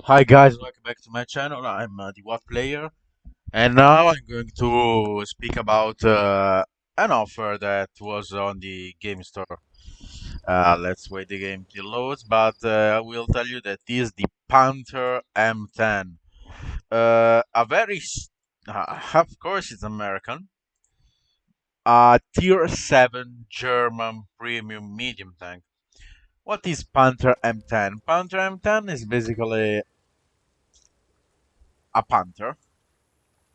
Hi guys, welcome back to my channel. I'm the Watt Player, and now I'm going to speak about an offer that was on the game store. Let's wait the game till loads, but I will tell you that this is the Panther M10. A of course, it's American. Tier 7 German premium medium tank. What is Panther M10? Panther M10 is basically a Panther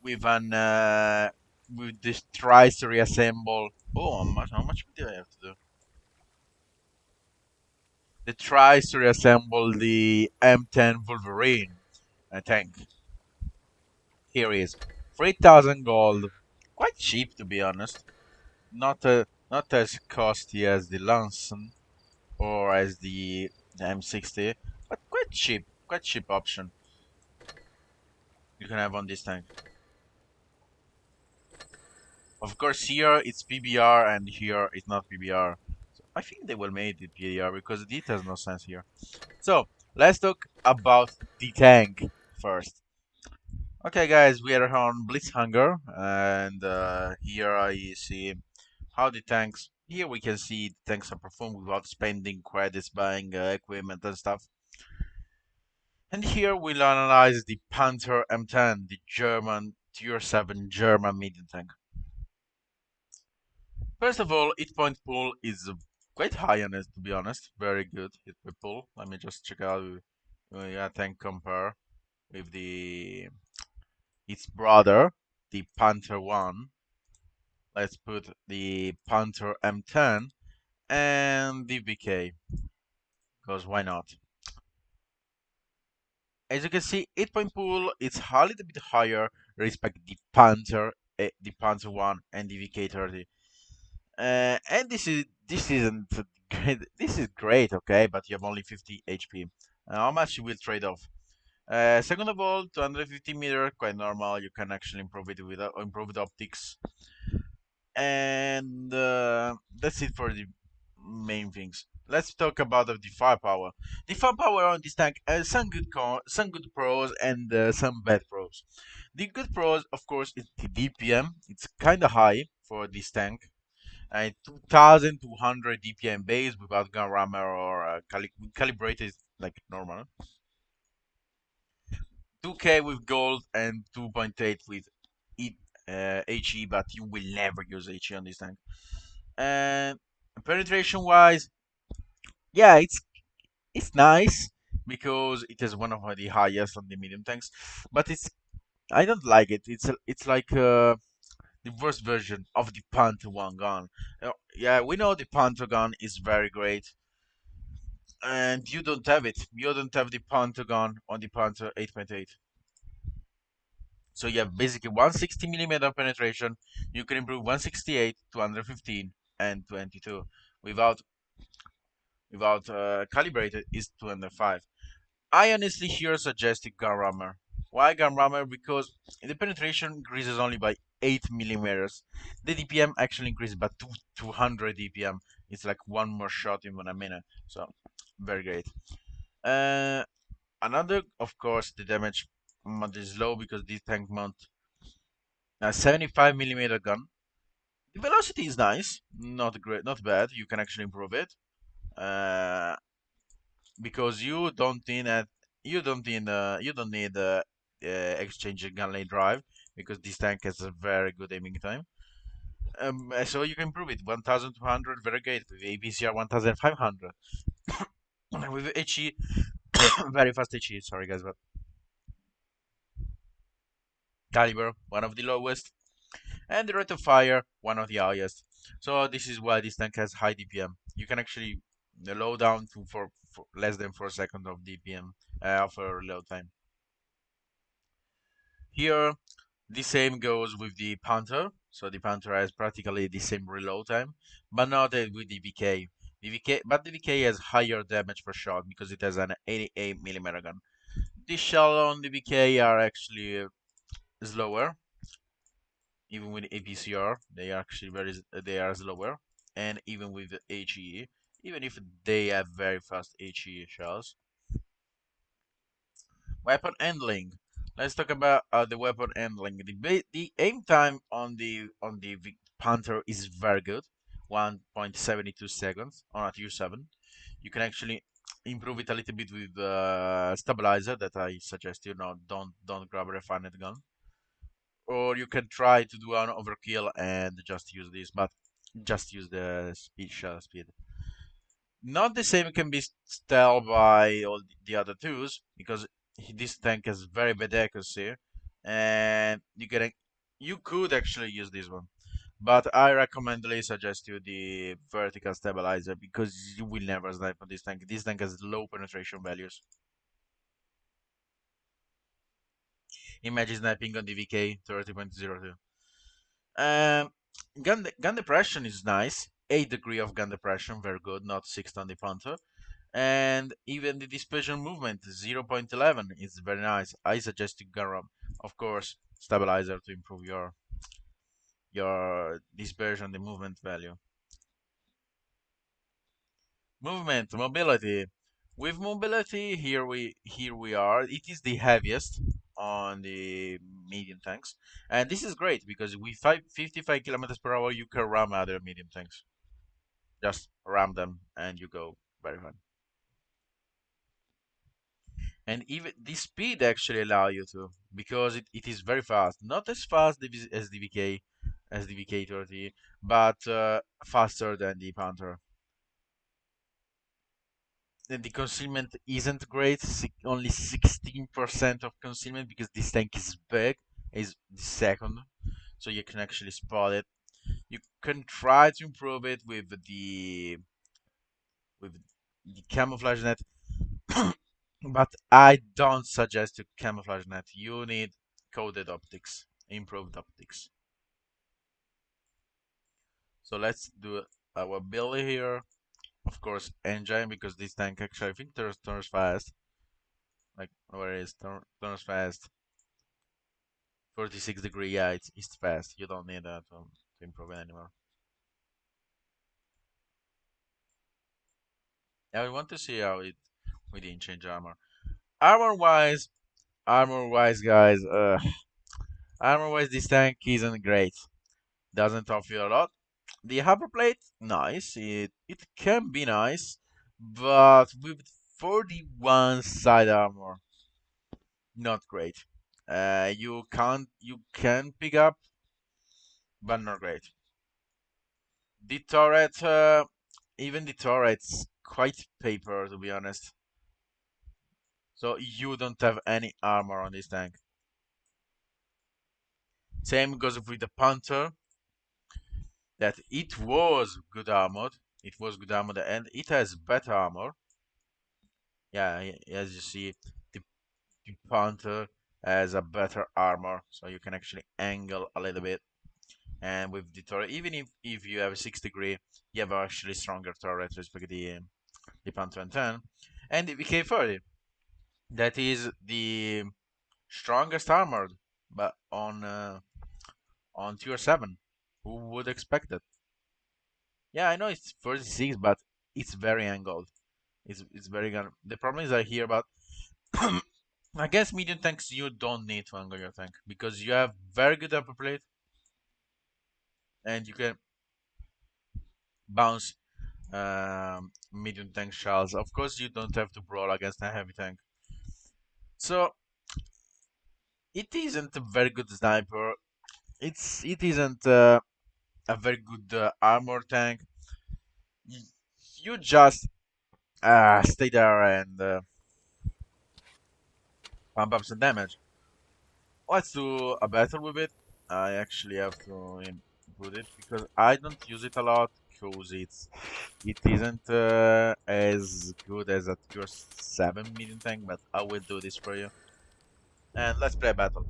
with an with this tries to reassemble. Oh, how much do I have to do? It tries to reassemble the M10 Wolverine tank. Here is 3,000 gold. Quite cheap to be honest. Not as costly as the Lanson or as the M60, but quite cheap. Quite cheap option you can have on this tank. Of course, here it's PBR and here it's not PBR. So I think they will make it PBR because it has no sense here. So let's talk about the tank first. Okay, guys, we are on Blitzhanger, and here I see how the tanks. Here we can see the tanks are performed without spending credits, buying equipment and stuff. And here we'll analyze the Panther M10, the German Tier 7 German medium tank. First of all, hit point pool is quite high on it, to be honest. Very good hit point pool. Let me just check out yeah, tank compare with the its brother, the Panther 1. Let's put the Panther M10 and the VK, because why not? As you can see, hit point pool is a little bit higher respect the Panther 1 and the VK30. And this isn't great. This is great, okay, but you have only 50 HP. How much you will trade off? Second of all, 250 meter, quite normal. You can actually improve it with improved optics, and that's it for the main things. Let's talk about the firepower. The firepower on this tank has some good pros and some bad pros. The good pros, of course, is the DPM. It's kind of high for this tank. 2200 DPM base without gun rammer or calibrated like normal. 2K with gold and 2.8 with HE, but you will never use HE on this tank. And penetration wise, yeah, it's nice because it is one of the highest on the medium tanks, but I don't like it. It's like the worst version of the Panther one gun. Yeah, we know the Panther gun is very great, and you don't have it. You don't have the Panther gun on the Panther 8.8. So you have basically 160 millimeter penetration. You can improve 168, 215, and 22. Without calibrated is 205. I honestly here suggest the gun rammer. Why gun rammer? Because the penetration increases only by 8 millimeters. The DPM actually increases by 200 DPM. It's like one more shot in 1 minute. So very great. Uh, Another, of course, the damage mount is low because this tank mount a 75 millimeter gun. The velocity is nice, not great, not bad. You can actually improve it. Uh, because you don't need exchange gun lane drive because this tank has a very good aiming time. So you can improve it 1200 very great with APCR 1500 with HE very fast HE. Sorry guys, but caliber one of the lowest and the rate of fire one of the highest. So this is why this tank has high DPM. You can actually low down to for less than 4 seconds of DPM of reload time. Here, the same goes with the Panther. So the Panther has practically the same reload time, but not with the VK. But the VK has higher damage per shot because it has an 88 millimeter gun. The shell on the VK are actually slower, even with APCR. They are actually they are slower, and even with HE, even if they have very fast HE shells. Weapon handling. Let's talk about the weapon handling. The aim time on the Panther is very good, 1.72 seconds on a tier 7. You can actually improve it a little bit with stabilizer that I suggest you know don't grab a refined gun, or you can try to do an overkill and just use this, but just use the speed shell speed. Not the same can be tell by all the other twos because this tank has very bad accuracy, and you could actually use this one, but I recommendly suggest you the vertical stabilizer because you will never snipe on this tank. This tank has low penetration values. Imagine sniping on the VK 30.02. Um, gun depression is nice. 8 degree of gun depression, very good, not 6 on the Panther. And even the dispersion movement 0.11 is very nice. I suggest you Garam, of course, stabilizer to improve your dispersion, the movement value. Movement, mobility. With mobility, here we are. It is the heaviest on the medium tanks, and this is great because with 55 kilometers per hour, you can ram other medium tanks. Just ram them, and you go very fast. And even the speed actually allow you to because it is very fast, not as fast as the VK 30, but faster than the Panther. And the concealment isn't great, only 16% of concealment because this tank is big, is the second, so you can actually spot it. You can try to improve it with the camouflage net, but I don't suggest you camouflage net. You need coded optics, improved optics. So let's do our build here. Of course, engine because this tank actually I think turns fast. Like where is turns fast? 46 degree. Yeah, it's fast. You don't need that to improve it anymore. Yeah, we want to see how it we didn't change armor. Armor wise, guys. Armor wise, this tank isn't great. Doesn't offer you a lot. The upper plate, nice. It can be nice, but with 41 side armor, not great. You can pick up, but not great. The turret, even the turret's quite paper to be honest. So you don't have any armor on this tank. Same goes with the Panther, that it was good armored. It was good armored, and it has better armor. Yeah, as you see, the Panther has a better armor, so you can actually angle a little bit. And with the turret, even if you have a 6 degree, you have actually stronger turret respect the Panther M10. And the VK30, that is the strongest armored, but on tier 7. Who would expect it? Yeah, I know it's 36, but it's very angled. It's very gun. The problem is I hear about I guess medium tanks you don't need to angle your tank because you have very good upper plate and you can bounce medium tank shells. Of course, you don't have to brawl against a heavy tank. So it isn't a very good sniper. It isn't a very good armor tank. Y- You just stay there and pump up some damage. Let's do a battle with it. I actually have to input it because I don't use it a lot because it isn't as good as a tier 7 medium tank, but I will do this for you. And let's play a battle.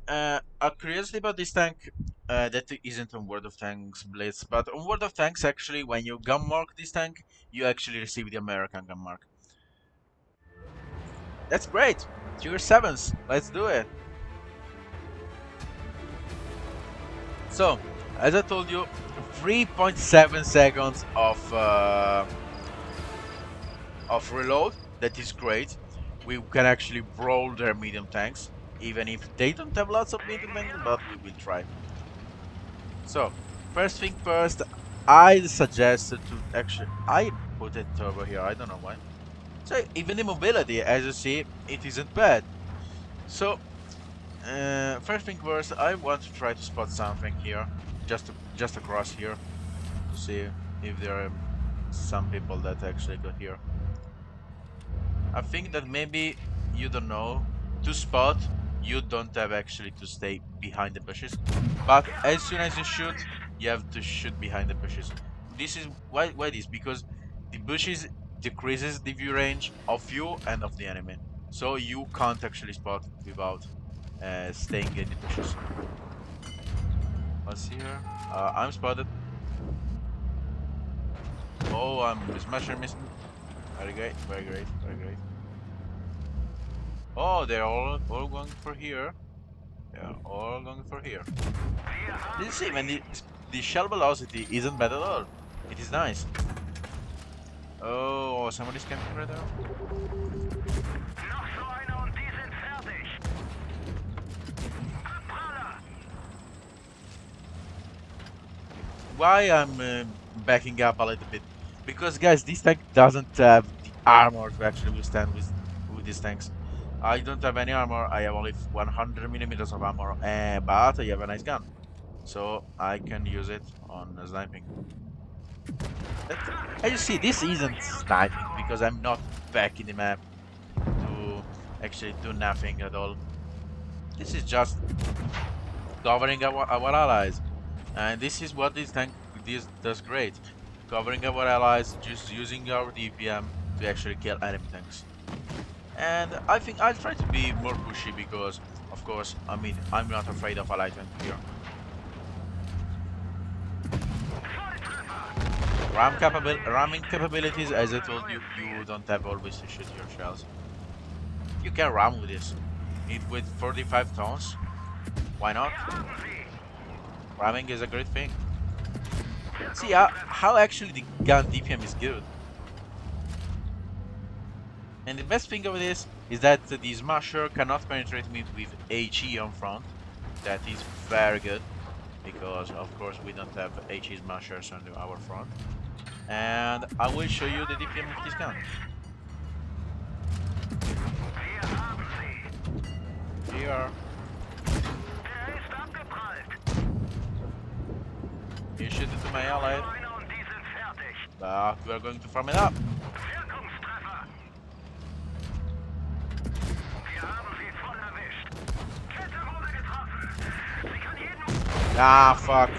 A curiosity about this tank that isn't on World of Tanks Blitz, but on World of Tanks actually when you gun mark this tank, you actually receive the American gun mark. That's great! Tier 7s, let's do it! So, as I told you, 3.7 seconds of reload. That is great. we can actually brawl their medium tanks, even if they don't have lots of medium tanks, but we will try. So, first thing first, I suggested to actually, I put a turbo here, I don't know why. So, even the mobility, as you see, it isn't bad. So, first thing first, I want to try to spot something here, just across here, to see if there are some people that actually go here. I think that maybe you don't know to spot. You don't have actually to stay behind the bushes, but as soon as you shoot, you have to shoot behind the bushes. This is why this because the bushes decreases the view range of you and of the enemy, so you can't actually spot without staying in the bushes. What's here? I'm spotted. Oh, I'm smashing missing. Very great, very great, very great. Oh, they're all going for here. Yeah, all going for here. You see, man, the shell velocity isn't bad at all. It is nice. Oh, somebody's camping right there. Why I'm backing up a little bit? Because guys, this tank doesn't have the armor to actually withstand with these tanks. I don't have any armor. I have only 100 millimeters of armor, but I have a nice gun, so I can use it on sniping. That, as you see, this isn't sniping because I'm not back in the map to actually do nothing at all. This is just covering our allies, and this is what this tank this does great. Covering our allies, just using our DPM to actually kill enemy tanks. And I think I'll try to be more pushy because, of course, I mean, I'm not afraid of a light tank here. Ramming capabilities, as I told you, you don't have always to shoot your shells. You can ram with this. With 45 tons, why not? Ramming is a great thing. See how actually the gun DPM is good. And the best thing of this is that the Smasher cannot penetrate me with HE on front. That is very good, because of course we don't have HE Smashers on our front. And I will show you the DPM of this gun. Here. You shoot it to my ally. But we are going to farm it up. Ah, fuck.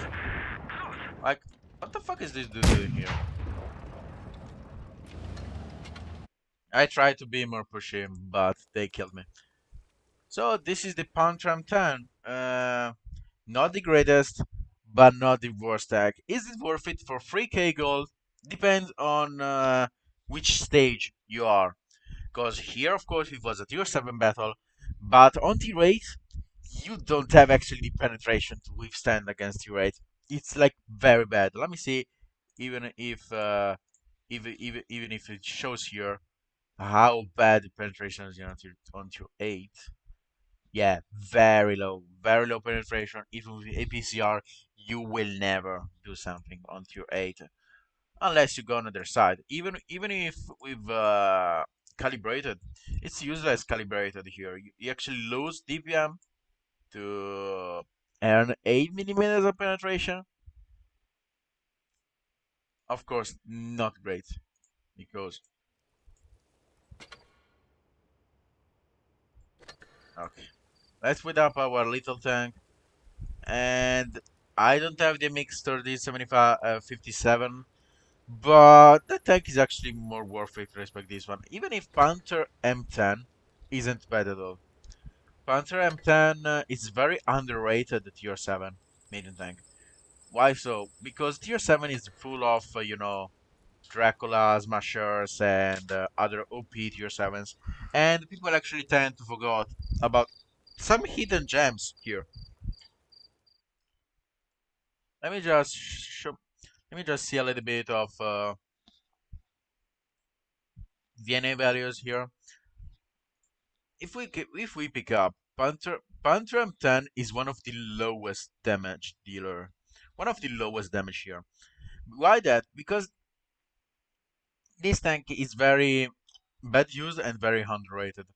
Like, what the fuck is this dude doing here? I tried to be more pushy, but they killed me. So this is the Panther M10. Not the greatest, but not the worst tag. Is it worth it for 3k gold? Depends on which stage you are. Because here, of course, it was a tier 7 battle, but on tier 8, you don't have actually the penetration to withstand against tier 8. It's like very bad. Let me see, even if even if it shows here how bad the penetration is on tier 8. Yeah, very low penetration. Even with APCR, you will never do something on tier 8 unless you go on their side. Even if we've calibrated, it's useless calibrated here. You actually lose DPM to earn 8 millimeters of penetration. Of course, not great because okay. Let's put up our little tank, and I don't have the mix 3075 57. But the tank is actually more worth it to respect this one. Even if Panther M10 isn't bad at all. Panther M10 is very underrated at tier 7 maiden tank. Why so? Because tier 7 is full of, Dracula, Smashers, and other OP tier 7s. And people actually tend to forget about some hidden gems here. Let me just show, let me just see a little bit of VNA values here. if we pick up Panther M10 is one of the lowest damage dealer, one of the lowest damage here. Why that? Because this tank is very bad used and very underrated.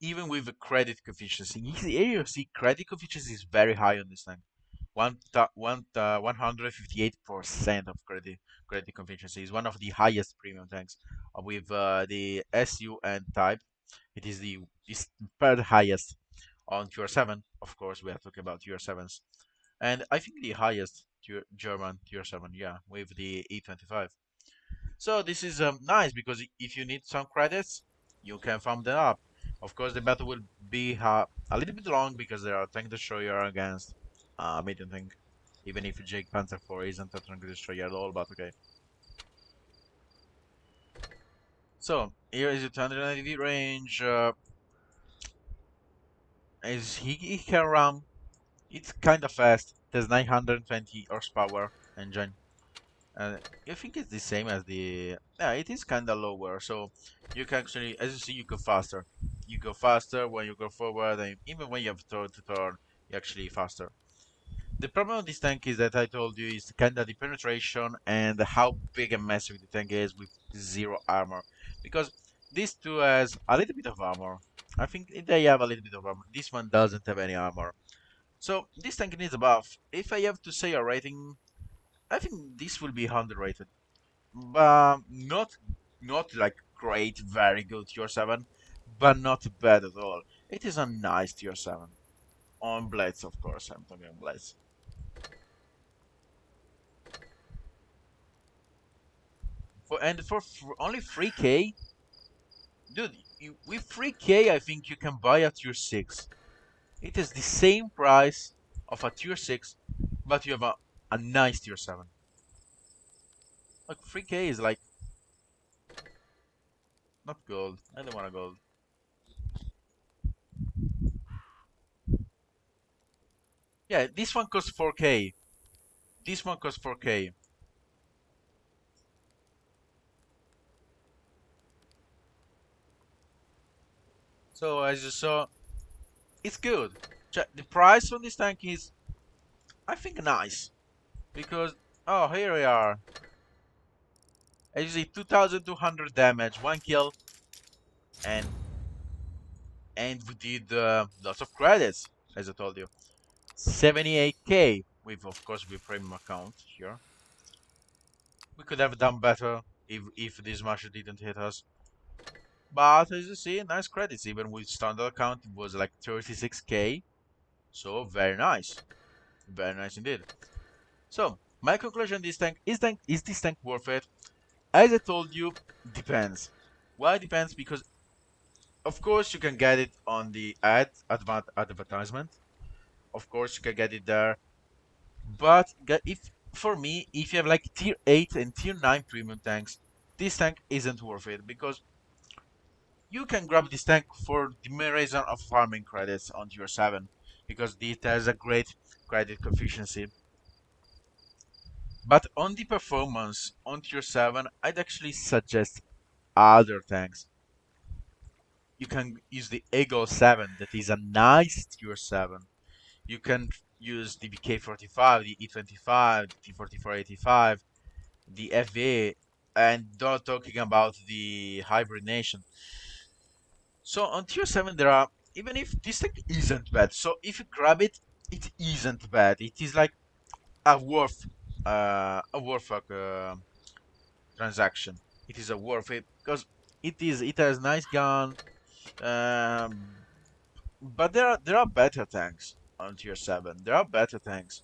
Even with the credit coefficient, here you see credit coefficient is very high on this tank. 158% of credit coefficient is one of the highest premium tanks with the SU and type. It is the is third highest on Tier 7. Of course, we are talking about Tier 7s, and I think the highest German Tier 7, yeah, with the E25. So this is nice because if you need some credits, you can farm them up. Of course, the battle will be a little bit long because there are tank destroyer against medium tank. Even if Jake Panther 4 isn't a tank destroyer at all, but okay. So here is the 290 range. Is he can run. It's kind of fast. It has 920 horsepower engine. I think it's the same as the yeah. It is kind of lower, so you can actually, as you see, you go faster. You go faster when you go forward, and even when you have to turn, you actually faster. The problem with this tank is that I told you is kind of the penetration and how big and massive the tank is with zero armor. Because this two has a little bit of armor. I think they have a little bit of armor. This one doesn't have any armor. So this tank needs a buff. If I have to say a rating, I think this will be underrated. Not like great, very good Tier 7, but not bad at all. It is a nice Tier 7. On Blades, of course, I'm talking on Blades. For only 3k, dude, with 3k, I think you can buy a Tier 6. It is the same price of a Tier 6, but you have a nice Tier 7. Like 3k is like not gold. I don't want a gold. Yeah, this one costs 4k. This one costs 4k. So as you saw, it's good. The price on this tank is, I think, nice because oh, here we are. As you see, 2,200 damage, one kill, and we did lots of credits, as I told you. 78k with, of course, with premium account here. We could have done better if this match didn't hit us. But as you see, nice credits. Even with standard account, it was like 36k. So very nice indeed. So my conclusion: this tank worth it? As I told you, depends. Why depends? Because of course you can get it on the advertisement. Of course you can get it there. But if for me, if you have like Tier 8 and Tier 9 premium tanks, this tank isn't worth it because you can grab this tank for the main reason of farming credits on Tier 7 because it has a great credit efficiency. But on the performance on Tier 7, I'd actually suggest other tanks. You can use the Eagle 7, that is a nice Tier 7. You can use the BK45, the E25, the T4485, the FA, and not talking about the Hybrid Nation. So on Tier 7 there are, even if this thing isn't bad, so if you grab it, it isn't bad. It is like a worth transaction. It is a worth it because it has nice gun, um, but there are better tanks on Tier 7. There are better tanks.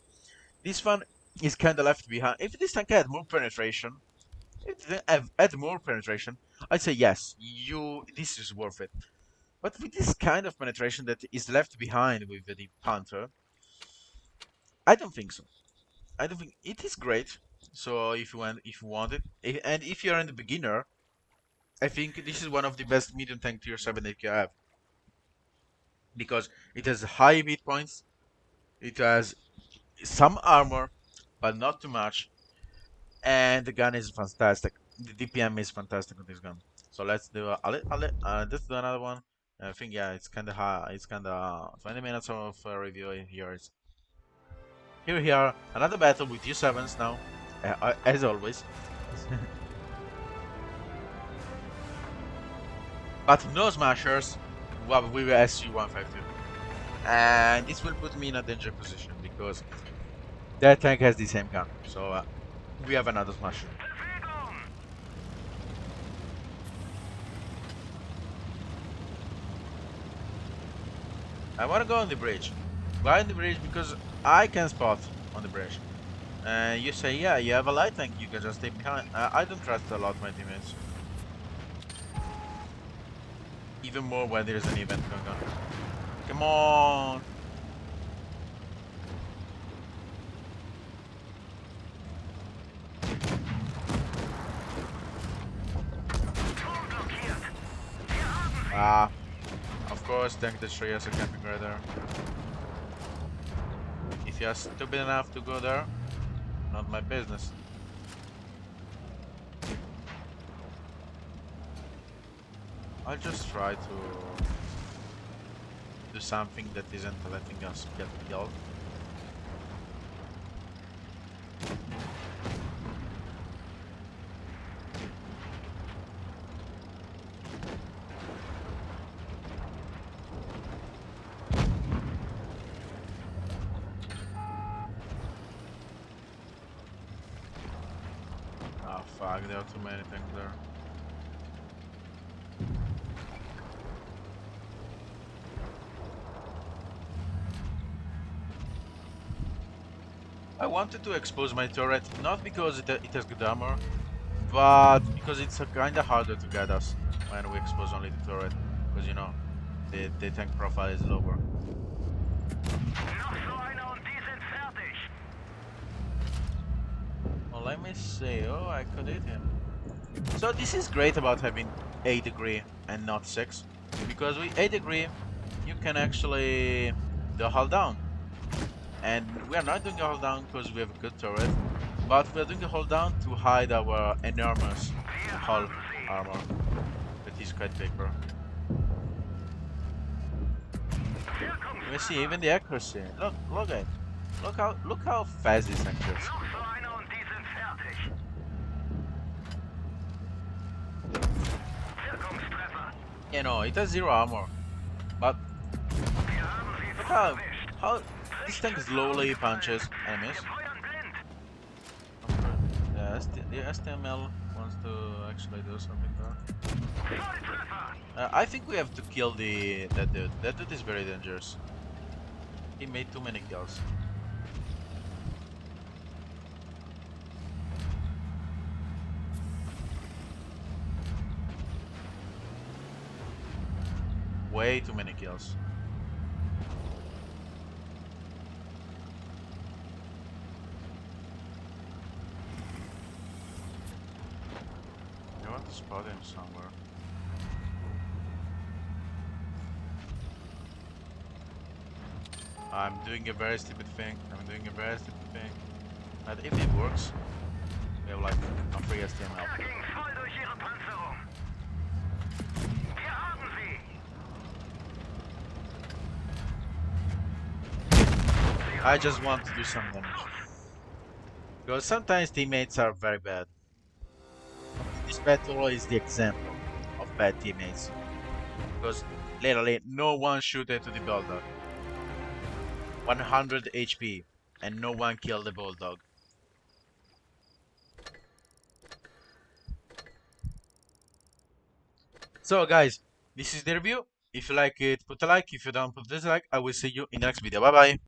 This one is kind of left behind. If this tank had more penetration, if it had more penetration, I'd say yes, this is worth it. But with this kind of penetration that is left behind with the Panther, I don't think so. I don't think it is great. So if you want it, and if you're in the beginner, I think this is one of the best medium tank Tier 7 that you have because it has high hit points, it has some armor, but not too much, and the gun is fantastic. The DPM is fantastic with this gun. So let's do let's do another one. I think yeah, it's kind of hard. It's kind of 20 minutes of review here. Here we are, another battle with U7s now, as always. But no smashers, well, we were SU-152. And this will put me in a danger position because that tank has the same gun. So we have another smasher. I want to go on the bridge. Why on the bridge? Because I can spot on the bridge. And you say, yeah, you have a light tank, you can just stay behind. I don't trust a lot my teammates. Even more when there's an event going on. Come on! Ah, of course, tank destroyers are camping right there. If you're stupid enough to go there, not my business. I'll just try to do something that isn't letting us get killed. Oh fuck, there are too many things there. I wanted to expose my turret, not because it has good armor, but because it's kinda harder to get us when we expose only the turret. Because you know, the tank profile is lower. Well, let me see. Oh, I could hit him. So this is great about having 8 degree and not 6. Because with 8 degree, you can actually do a hold down. And we are not doing a hold down because we have a good turret, but we are doing a hold down to hide our enormous hull armor that is quite paper. You see, even the accuracy. Look at it. Look how fast this tank is. You know, it has 0 armor, but look how this tank slowly punches enemies. The STML wants to actually do something there. I think we have to kill that dude. That dude is very dangerous. He made too many kills. Way too many kills. I want to spot him somewhere. I'm doing a very stupid thing. But if it works, we have like a free STML. I just want to do some damage. Because sometimes teammates are very bad. This battle is the example of bad teammates. Because literally no one shoot into the bulldog. 100 HP and no one killed the bulldog. So guys, this is the review. If you like it, put a like. If you don't, put a dislike. I will see you in the next video. Bye bye.